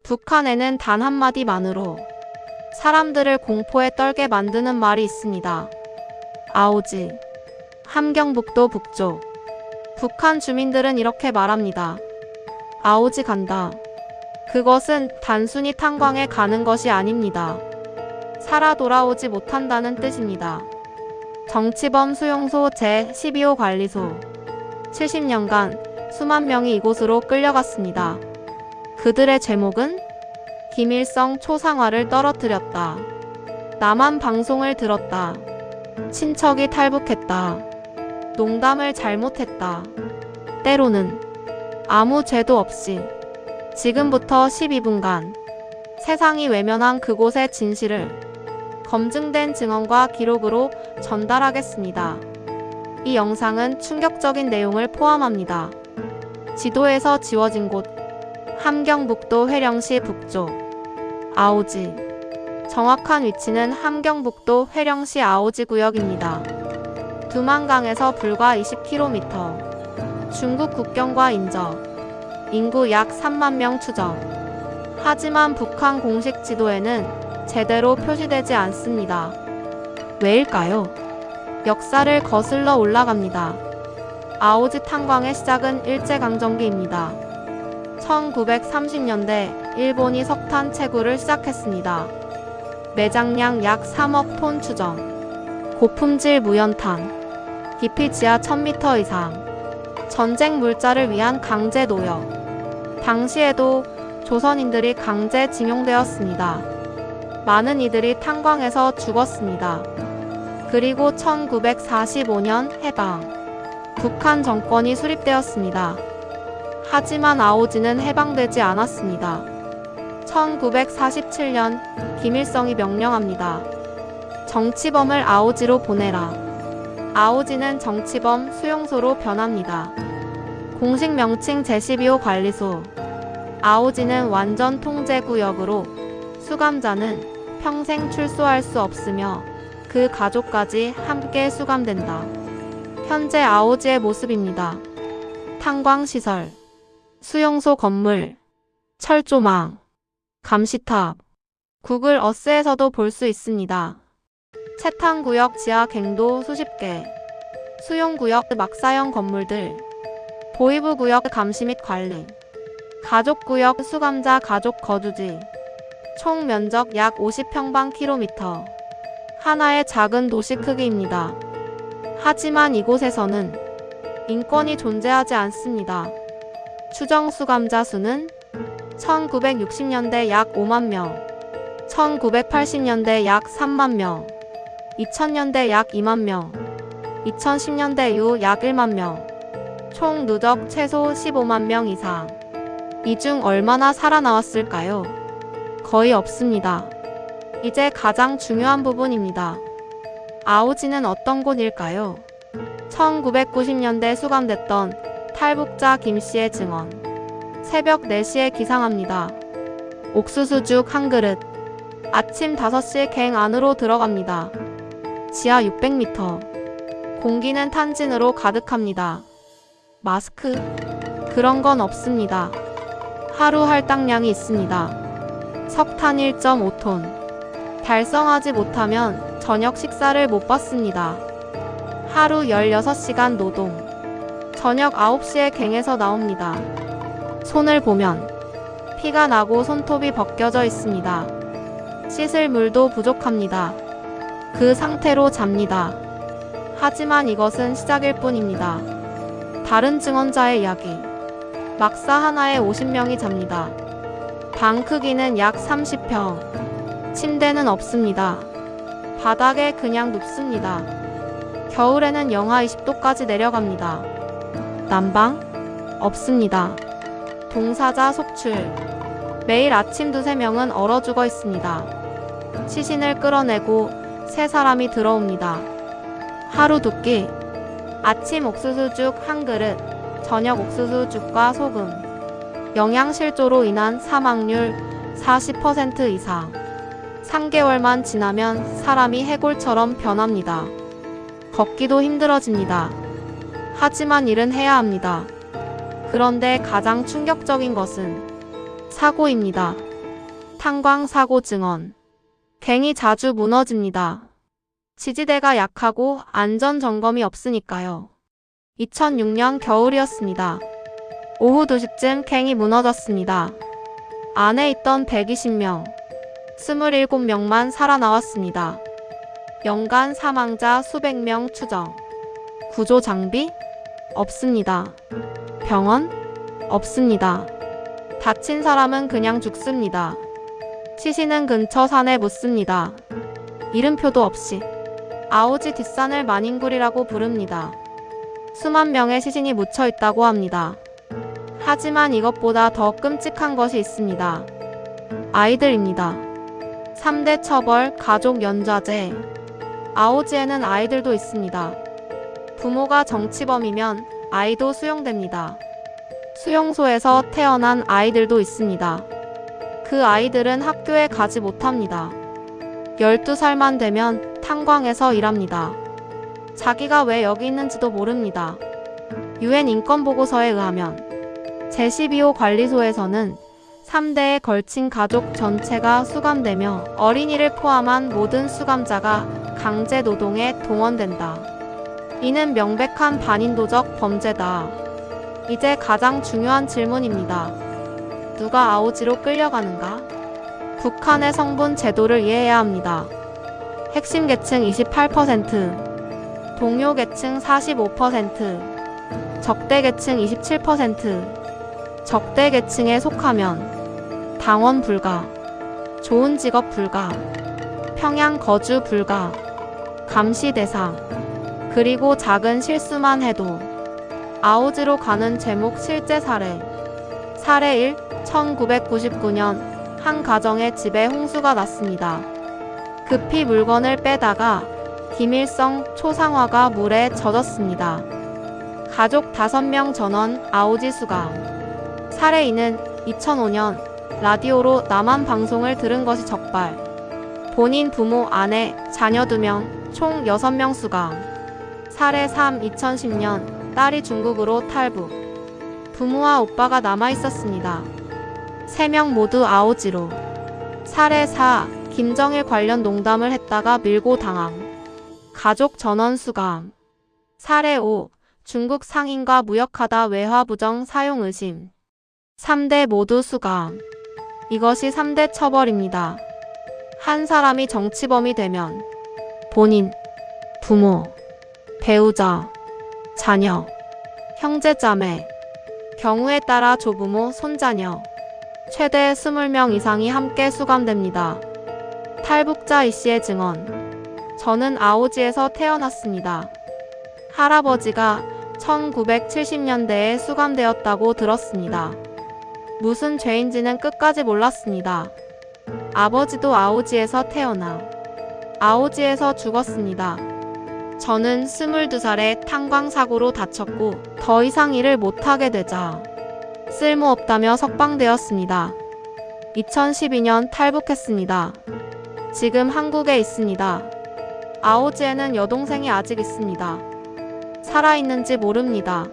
북한에는 단 한마디만으로 사람들을 공포에 떨게 만드는 말이 있습니다. 아오지. 함경북도 북쪽. 북한 주민들은 이렇게 말합니다. 아오지 간다. 그것은 단순히 탄광에 가는 것이 아닙니다. 살아 돌아오지 못한다는 뜻입니다. 정치범 수용소 제12호 관리소. 70년간 수만 명이 이곳으로 끌려갔습니다. 그들의 제목은 김일성 초상화를 떨어뜨렸다. 남한 방송을 들었다. 친척이 탈북했다. 농담을 잘못했다. 때로는 아무 죄도 없이 지금부터 12분간 세상이 외면한 그곳의 진실을 검증된 증언과 기록으로 전달하겠습니다. 이 영상은 충격적인 내용을 포함합니다. 지도에서 지워진 곳 함경북도 회령시 북쪽 아오지. 정확한 위치는 함경북도 회령시 아오지 구역입니다. 두만강에서 불과 20km. 중국 국경과 인접. 인구 약 3만 명 추정. 하지만 북한 공식 지도에는 제대로 표시되지 않습니다. 왜일까요? 역사를 거슬러 올라갑니다. 아오지 탄광의 시작은 일제강점기입니다. 1930년대 일본이 석탄 채굴을 시작했습니다. 매장량 약 3억 톤 추정. 고품질 무연탄. 깊이 지하 1000m 이상. 전쟁 물자를 위한 강제 노역. 당시에도 조선인들이 강제 징용되었습니다. 많은 이들이 탄광에서 죽었습니다. 그리고 1945년 해방. 북한 정권이 수립되었습니다. 하지만 아오지는 해방되지 않았습니다. 1947년 김일성이 명령합니다. 정치범을 아오지로 보내라. 아오지는 정치범 수용소로 변합니다. 공식 명칭 제12호 관리소. 아오지는 완전 통제구역으로 수감자는 평생 출소할 수 없으며 그 가족까지 함께 수감된다. 현재 아오지의 모습입니다. 탄광시설, 수용소 건물, 철조망, 감시탑. 구글 어스에서도 볼 수 있습니다. 채탄구역 지하 갱도 수십 개, 수용구역 막사형 건물들, 보이부구역 감시 및 관리, 가족구역 수감자 가족 거주지. 총 면적 약 50평방킬로미터. 하나의 작은 도시 크기입니다. 하지만 이곳에서는 인권이 존재하지 않습니다. 추정 수감자 수는 1960년대 약 5만 명, 1980년대 약 3만 명, 2000년대 약 2만 명, 2010년대 이후 약 1만 명, 총 누적 최소 15만 명 이상. 이 중 얼마나 살아나왔을까요? 거의 없습니다. 이제 가장 중요한 부분입니다. 아오지는 어떤 곳일까요? 1990년대 수감됐던 탈북자 김씨의 증언. 새벽 4시에 기상합니다. 옥수수죽 한 그릇. 아침 5시 갱 안으로 들어갑니다. 지하 600m. 공기는 탄진으로 가득합니다. 마스크? 그런 건 없습니다. 하루 할당량이 있습니다. 석탄 1.5톤. 달성하지 못하면 저녁 식사를 못 받습니다. 하루 16시간 노동. 저녁 9시에 갱에서 나옵니다. 손을 보면 피가 나고 손톱이 벗겨져 있습니다. 씻을 물도 부족합니다. 그 상태로 잡니다. 하지만 이것은 시작일 뿐입니다. 다른 증언자의 이야기. 막사 하나에 50명이 잡니다. 방 크기는 약 30평. 침대는 없습니다. 바닥에 그냥 눕습니다. 겨울에는 영하 20도까지 내려갑니다. 난방? 없습니다. 동사자 속출. 매일 아침 2~3명은 얼어 죽어 있습니다. 시신을 끌어내고 세 사람이 들어옵니다. 하루 2끼. 아침 옥수수죽 한 그릇, 저녁 옥수수죽과 소금. 영양실조로 인한 사망률 40% 이상. 3개월만 지나면 사람이 해골처럼 변합니다. 걷기도 힘들어집니다. 하지만 일은 해야 합니다. 그런데 가장 충격적인 것은 사고입니다. 탄광 사고 증언. 갱이 자주 무너집니다. 지지대가 약하고 안전 점검이 없으니까요. 2006년 겨울이었습니다. 오후 2시쯤 갱이 무너졌습니다. 안에 있던 120명, 27명만 살아나왔습니다. 연간 사망자 수백 명 추정. 구조 장비? 없습니다. 병원? 없습니다. 다친 사람은 그냥 죽습니다. 시신은 근처 산에 묻습니다. 이름표도 없이. 아오지 뒷산을 만인굴이라고 부릅니다. 수만 명의 시신이 묻혀 있다고 합니다. 하지만 이것보다 더 끔찍한 것이 있습니다. 아이들입니다. 3대 처벌, 가족 연좌제. 아오지에는 아이들도 있습니다. 부모가 정치범이면 아이도 수용됩니다. 수용소에서 태어난 아이들도 있습니다. 그 아이들은 학교에 가지 못합니다. 12살만 되면 탄광에서 일합니다. 자기가 왜 여기 있는지도 모릅니다. UN 인권보고서에 의하면 제12호 관리소에서는 3대에 걸친 가족 전체가 수감되며 어린이를 포함한 모든 수감자가 강제 노동에 동원된다. 이는 명백한 반인도적 범죄다. 이제 가장 중요한 질문입니다. 누가 아오지로 끌려가는가? 북한의 성분 제도를 이해해야 합니다. 핵심 계층 28%, 동료 계층 45%, 적대 계층 27%. 적대 계층에 속하면 당원 불가, 좋은 직업 불가, 평양 거주 불가, 감시 대상, 그리고 작은 실수만 해도 아오지로 가는 제목 실제 사례. 사례 1, 1999년 한 가정의 집에 홍수가 났습니다. 급히 물건을 빼다가 김일성 초상화가 물에 젖었습니다. 가족 5명 전원 아오지 수감. 사례 2는 2005년 라디오로 남한 방송을 들은 것이 적발. 본인 부모, 아내, 자녀 2명, 총 6명 수감. 사례 3, 2010년 딸이 중국으로 탈북. 부모와 오빠가 남아 있었습니다. 3명 모두 아오지로. 사례 4, 김정일 관련 농담을 했다가 밀고 당함. 가족 전원 수감. 사례 5, 중국 상인과 무역하다 외화 부정 사용 의심. 3대 모두 수감. 이것이 3대 처벌입니다. 한 사람이 정치범이 되면 본인, 부모, 배우자, 자녀, 형제자매, 경우에 따라 조부모, 손자녀, 최대 20명 이상이 함께 수감됩니다. 탈북자 이씨의 증언. 저는 아오지에서 태어났습니다. 할아버지가 1970년대에 수감되었다고 들었습니다. 무슨 죄인지는 끝까지 몰랐습니다. 아버지도 아오지에서 태어나 아오지에서 죽었습니다. 저는 22살에 탄광사고로 다쳤고 더 이상 일을 못하게 되자 쓸모없다며 석방되었습니다. 2012년 탈북했습니다. 지금 한국에 있습니다. 아오지에는 여동생이 아직 있습니다. 살아있는지 모릅니다.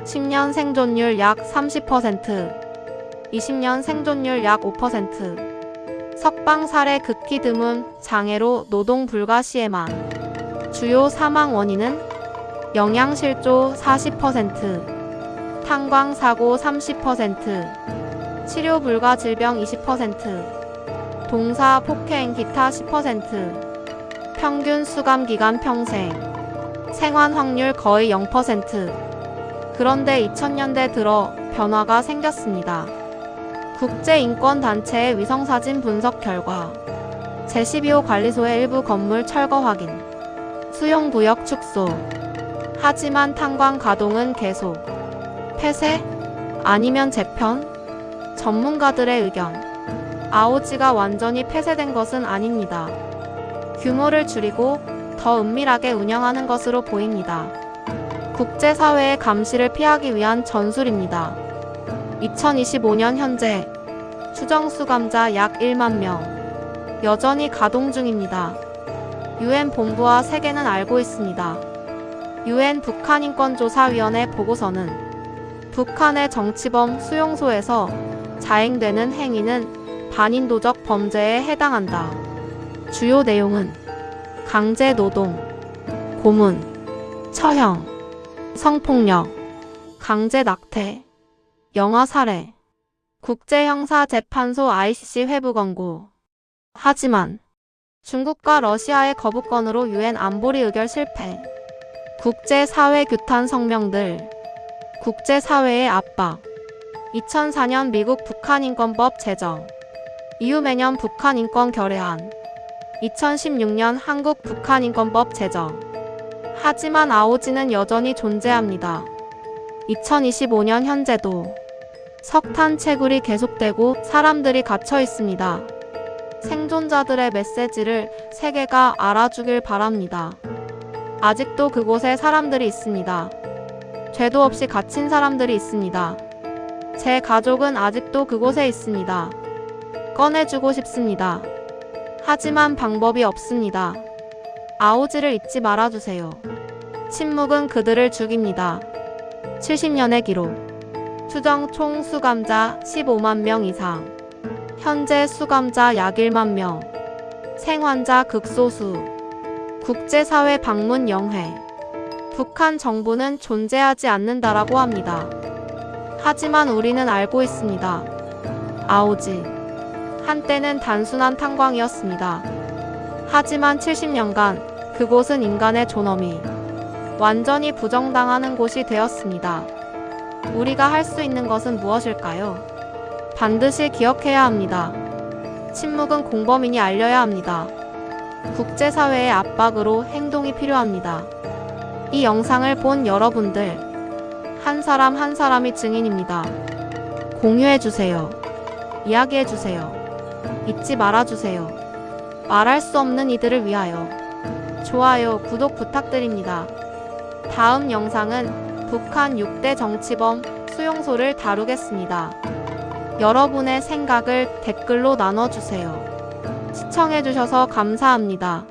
10년 생존율 약 30%, 20년 생존율 약 5%. 석방 사례 극히 드문 장애로 노동 불가 시에만. 주요 사망 원인은 영양실조 40%, 탄광사고 30%, 치료 불가 질병 20%, 동사 폭행 기타 10%, 평균 수감 기간 평생, 생환 확률 거의 0%. 그런데 2000년대 들어 변화가 생겼습니다. 국제인권단체의 위성사진 분석 결과 제12호 관리소의 일부 건물 철거 확인, 수용구역 축소. 하지만 탄광 가동은 계속. 폐쇄? 아니면 재편? 전문가들의 의견. 아오지가 완전히 폐쇄된 것은 아닙니다. 규모를 줄이고 더 은밀하게 운영하는 것으로 보입니다. 국제사회의 감시를 피하기 위한 전술입니다. 2025년 현재 추정 수감자 약 1만 명. 여전히 가동 중입니다. UN 본부와 세계는 알고 있습니다. UN 북한인권조사위원회 보고서는 북한의 정치범 수용소에서 자행되는 행위는 반인도적 범죄에 해당한다. 주요 내용은 강제노동, 고문, 처형, 성폭력, 강제낙태, 영아살해, 국제형사재판소 ICC 회부 권고. 하지만 중국과 러시아의 거부권으로 UN 안보리 의결 실패, 국제사회 규탄 성명들, 국제사회의 압박, 2004년 미국 북한인권법 제정, 이후 매년 북한인권 결의안, 2016년 한국 북한인권법 제정. 하지만 아오지는 여전히 존재합니다. 2025년 현재도 석탄 채굴이 계속되고 사람들이 갇혀 있습니다. 생존자들의 메시지를 세계가 알아주길 바랍니다. 아직도 그곳에 사람들이 있습니다. 죄도 없이 갇힌 사람들이 있습니다. 제 가족은 아직도 그곳에 있습니다. 꺼내주고 싶습니다. 하지만 방법이 없습니다. 아오지를 잊지 말아주세요. 침묵은 그들을 죽입니다. 70년의 기록. 추정 총 수감자 15만 명 이상. 현재 수감자 약 1만 명. 생환자 극소수. 국제사회 방문 영해. 북한 정부는 존재하지 않는다라고 합니다. 하지만 우리는 알고 있습니다. 아오지. 한때는 단순한 탄광이었습니다. 하지만 70년간 그곳은 인간의 존엄이 완전히 부정당하는 곳이 되었습니다. 우리가 할 수 있는 것은 무엇일까요? 반드시 기억해야 합니다. 침묵은 공범인이 알려야 합니다. 국제사회의 압박으로 행동이 필요합니다. 이 영상을 본 여러분들, 한 사람 한 사람이 증인입니다. 공유해주세요. 이야기해주세요. 잊지 말아주세요. 말할 수 없는 이들을 위하여. 좋아요, 구독 부탁드립니다. 다음 영상은 북한 6대 정치범 수용소를 다루겠습니다. 여러분의 생각을 댓글로 나눠주세요. 시청해주셔서 감사합니다.